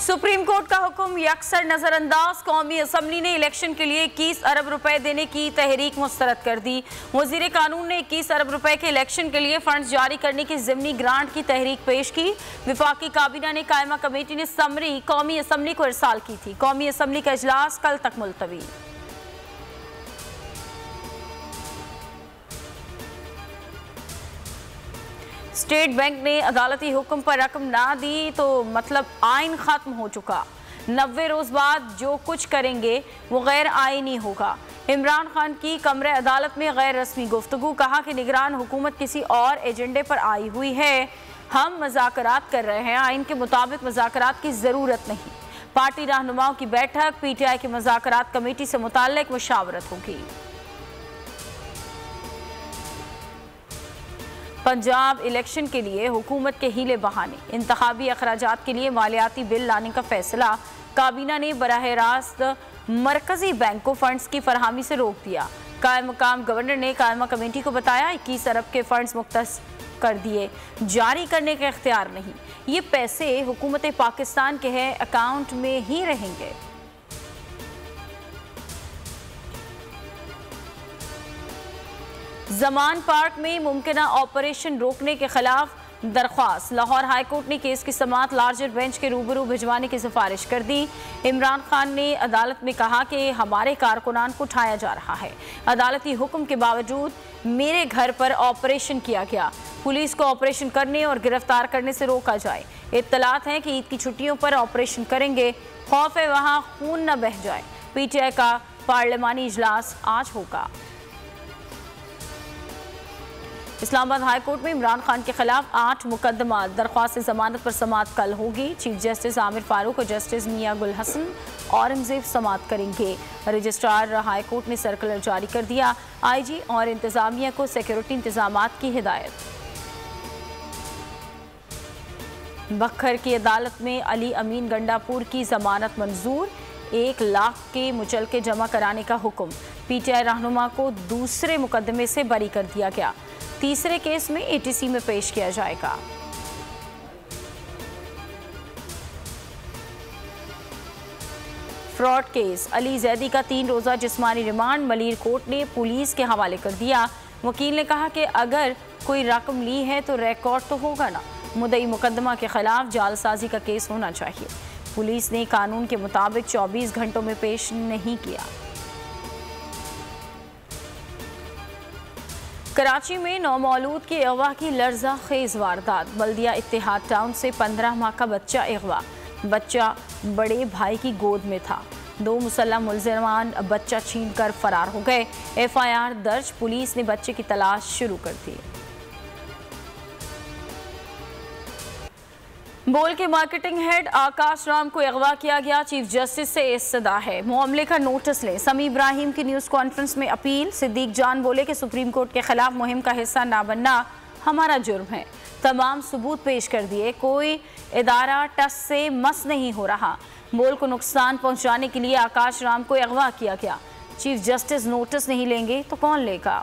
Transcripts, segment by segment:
Supreme court का हुक्म यकसर नजरअंदाज। कौमी असम्बली ने इलेक्शन के लिए 21 अरब रुपए देने की तहरीक मुस्तरद कर दी। वजीर कानून ने 21 अरब रुपए के इलेक्शन के लिए फंड्स जारी करने की ज़िमनी ग्रांट की तहरीक पेश की। विफाकी काबीना ने कायमा कमेटी ने समरी कौमी असम्बली को इरसाल की थी। कौमी असम्बली का इजलास कल तक मुलतवी। स्टेट बैंक ने अदालती हुक्म पर रकम ना दी तो मतलब आइन खत्म हो चुका। 90 रोज बाद जो कुछ करेंगे वो गैर आइनी होगा। इमरान खान की कमरे अदालत में गैर रस्मी गुफ्तगू। कहा कि निगरान हुकूमत किसी और एजेंडे पर आई हुई है। हम मज़ाकरात कर रहे हैं, आइन के मुताबिक मज़ाकरात की ज़रूरत नहीं। पार्टी रहनुमाओं की बैठक, PTI की मज़ाकरात कमेटी से मुताल्लिक मुशावरत होगी। पंजाब इलेक्शन के लिए हुकूमत के हीले बहाने। इंतखाबी अखराजात के लिए मालियाती बिल लाने का फैसला। काबीना ने बराह रास्त मरकजी बैंक को फंड्स की फरहमी से रोक दिया। कायम मकाम गवर्नर ने कायमा कमेटी को बताया 21 अरब के फंड्स मुख्तस कर दिए, जारी करने का इख्तियार नहीं। ये पैसे हुकूमत पाकिस्तान के हैं, अकाउंट में ही रहेंगे। जमान पार्क में मुमकिना ऑपरेशन रोकने के खिलाफ दरख्वास्त। लाहौर हाई कोर्ट ने केस की समाअत लार्जर बेंच के रूबरू भिजवाने की सिफारिश कर दी। इमरान खान ने अदालत में कहा कि हमारे कारकुनान को उठाया जा रहा है। अदालती हुक्म के बावजूद मेरे घर पर ऑपरेशन किया गया। पुलिस को ऑपरेशन करने और गिरफ्तार करने से रोका जाए। इत्तलात हैं कि ईद की छुट्टियों पर ऑपरेशन करेंगे। खौफ है वहाँ खून न बह जाए। PTI का पार्लिमानी इजलास आज होगा। इस्लामाबाद हाई कोर्ट में इमरान खान के खिलाफ 8 मुकदमा। दरख्वास्त जमानत पर समाअत कल होगी। चीफ जस्टिस आमिर फारूक और जस्टिस मियां गुल हसन औरंगजेब समाअत करेंगे। रजिस्ट्रार हाई कोर्ट ने सर्कुलर जारी कर दिया। IG और इंतजामिया को सिक्योरिटी इंतजामात की हिदायत। बखर की अदालत में अली अमीन गंडापुर की जमानत मंजूर। 1 लाख के मुचलके जमा कराने का हुक्म। PTI रहनुमा को दूसरे मुकदमे से बरी कर दिया गया। तीसरे केस में ATC में पेश किया जाएगा। फ्रॉड केस अली जैदी का 3 रोजा जिस्मानी रिमांड मलीर कोर्ट ने पुलिस के हवाले कर दिया। वकील ने कहा कि अगर कोई रकम ली है तो रिकॉर्ड तो होगा ना। मुद्दई मुकदमा के खिलाफ जालसाजी का केस होना चाहिए। पुलिस ने कानून के मुताबिक 24 घंटों में पेश नहीं किया। कराची में नौमौलूद की अगवा की लर्जा खेज वारदात। बल्दिया इत्तेहाद टाउन से 15 माह का बच्चा अगवा। बच्चा बड़े भाई की गोद में था। 2 मुसल्लह मुलज़िमान बच्चा छीनकर फरार हो गए। FIR दर्ज। पुलिस ने बच्चे की तलाश शुरू कर दी। बोल के मार्केटिंग हेड आकाश राम को अगवा किया गया। चीफ जस्टिस से इस्तदा है, मामले का नोटिस लें। समी इब्राहिम की न्यूज़ कॉन्फ्रेंस में अपील। सिद्दीक जान बोले कि सुप्रीम कोर्ट के खिलाफ मुहिम का हिस्सा ना बनना हमारा जुर्म है। तमाम सबूत पेश कर दिए, कोई इदारा टस से मस नहीं हो रहा। बोल को नुकसान पहुंचाने के लिए आकाश राम को अगवा किया गया। चीफ जस्टिस नोटिस नहीं लेंगे तो कौन लेगा।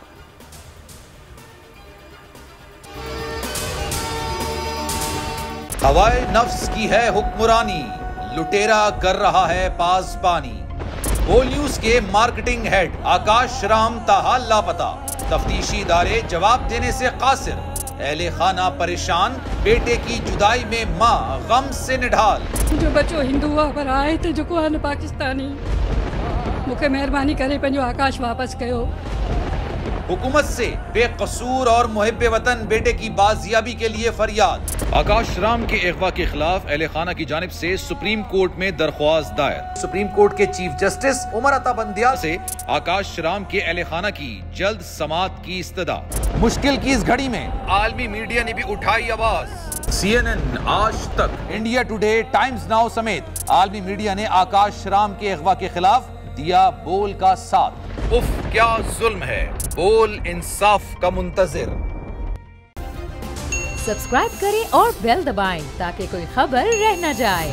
हवाए नफ्स की है हुक्मरानी, लुटेरा कर रहा है पासबानी। बोल न्यूज के मार्केटिंग हेड आकाश राम ताहाल लापता। तफ्तीशी इदारे जवाब देने से कासिर। अहले खाना परेशान। बेटे की जुदाई में माँ गम से निढाल। जो बच्चो हिंदू पर आए थे जो को पाकिस्तानी, मुझे मेहरबानी करे पंहिंजो आकाश वापस कयो। हुकूमत से बेकसूर और मुहिब्बे वतन बेटे की बाजियाबी के लिए फरियाद। आकाश राम के अगवा के खिलाफ अहले खाना की जानिब से सुप्रीम कोर्ट में दरख्वास्त दायर। सुप्रीम कोर्ट के चीफ जस्टिस उमर अता बंदियाल से आकाश राम के अहले खाना की जल्द समाअत की इस्तदा। मुश्किल की इस घड़ी में आलमी मीडिया ने भी उठाई आवाज। CNN, आज तक, इंडिया टुडे, टाइम्स नाउ समेत आलमी मीडिया ने आकाश राम के अगवा के खिलाफ दिया बोल का साथ। उफ क्या जुल्म है। बोल इंसाफ का मुंतजिर। सब्सक्राइब करें और बेल दबाएं ताकि कोई खबर रह न जाए।